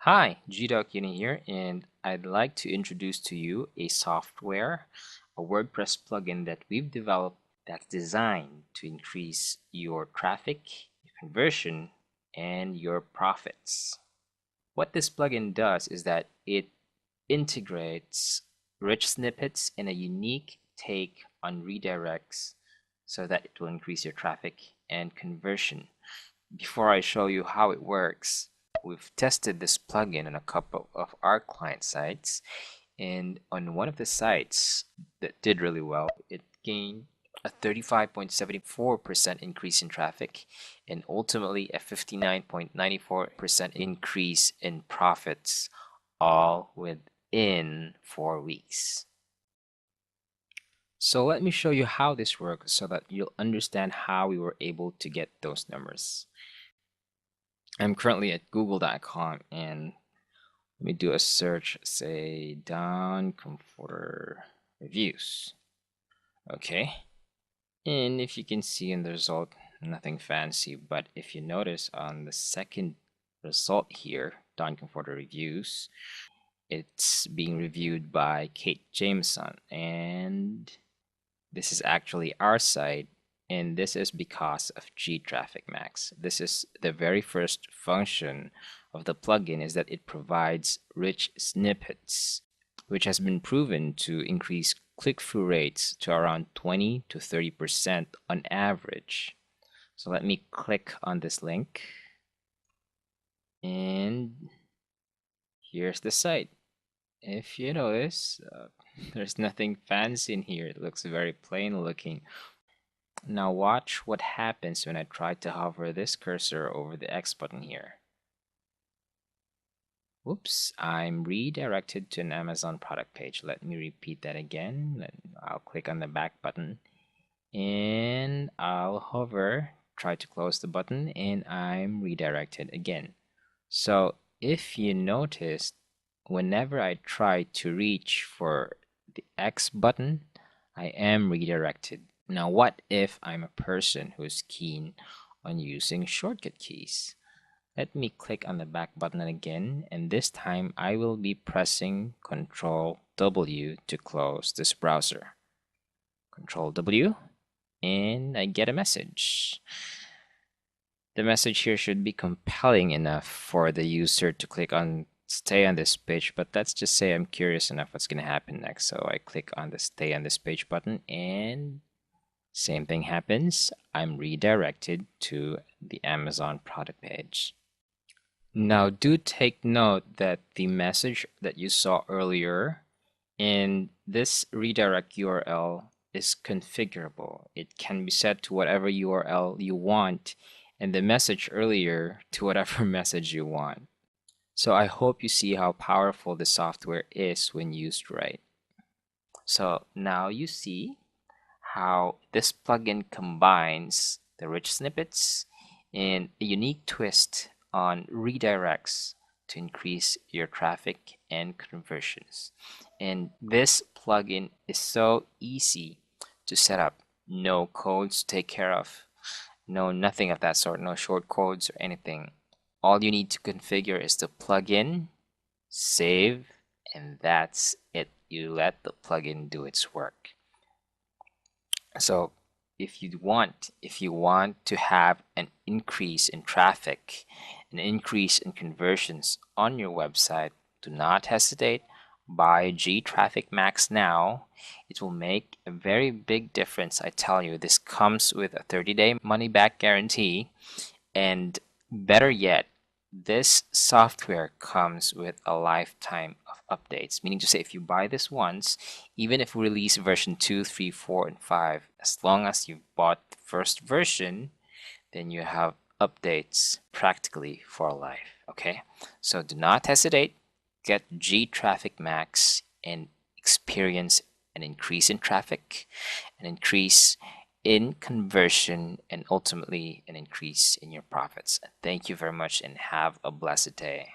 Hi, gDocUni here, and I'd like to introduce to you a software, a WordPress plugin that we've developed that's designed to increase your traffic, your conversion, and your profits. What this plugin does is that it integrates rich snippets and a unique take on redirects so that it will increase your traffic and conversion. Before I show you how it works, we've tested this plugin on a couple of our client sites, and on one of the sites that did really well, it gained a 35.74% increase in traffic and ultimately a 59.94% increase in profits, all within 4 weeks. So let me show you how this works so that you'll understand how we were able to get those numbers. I'm currently at google.com and let me do a search, say Don Comforter reviews. Okay. And if you can see in the result, nothing fancy, but if you notice on the second result here, Don Comforter reviews, it's being reviewed by Kate Jameson, and this is actually our site, and this is because of gTrafficMax. This is the very first function of the plugin, is that it provides rich snippets, which has been proven to increase click-through rates to around 20 to 30% on average. So let me click on this link, and here's the site. If you notice, there's nothing fancy in here. It looks very plain looking. Now watch what happens when I try to hover this cursor over the X button here. Whoops, I'm redirected to an Amazon product page. Let me repeat that again. I'll click on the back button and I'll hover, try to close the button, and I'm redirected again. So if you notice, whenever I try to reach for the X button, I am redirected. Now, what if I'm a person who's keen on using shortcut keys? Let me click on the back button again, and this time I will be pressing Ctrl W to close this browser. Ctrl W, and I get a message. The message here should be compelling enough for the user to click on stay on this page, but let's just say I'm curious enough what's going to happen next. So I click on the stay on this page button, and same thing happens. I'm redirected to the Amazon product page. Now do take note that the message that you saw earlier in this redirect URL is configurable. It can be set to whatever URL you want, and the message earlier to whatever message you want. So I hope you see how powerful the software is when used right. So now you see how this plugin combines the rich snippets and a unique twist on redirects to increase your traffic and conversions. And this plugin is so easy to set up. No codes to take care of. No, nothing of that sort. No short codes or anything. All you need to configure is the plugin, save, and that's it. You let the plugin do its work. So if you want to have an increase in traffic, an increase in conversions on your website, do not hesitate. Buy gTrafficMax now. It will make a very big difference. I tell you, this comes with a 30-day money-back guarantee, and better yet, this software comes with a lifetime of updates, meaning to say if you buy this once, even if we release version 2, 3, 4, and 5, as long as you've bought the first version, then you have updates practically for life. Okay, so do not hesitate. Get gTrafficMax and experience an increase in traffic, an increase in conversion, and ultimately an increase in your profits. Thank you very much and have a blessed day.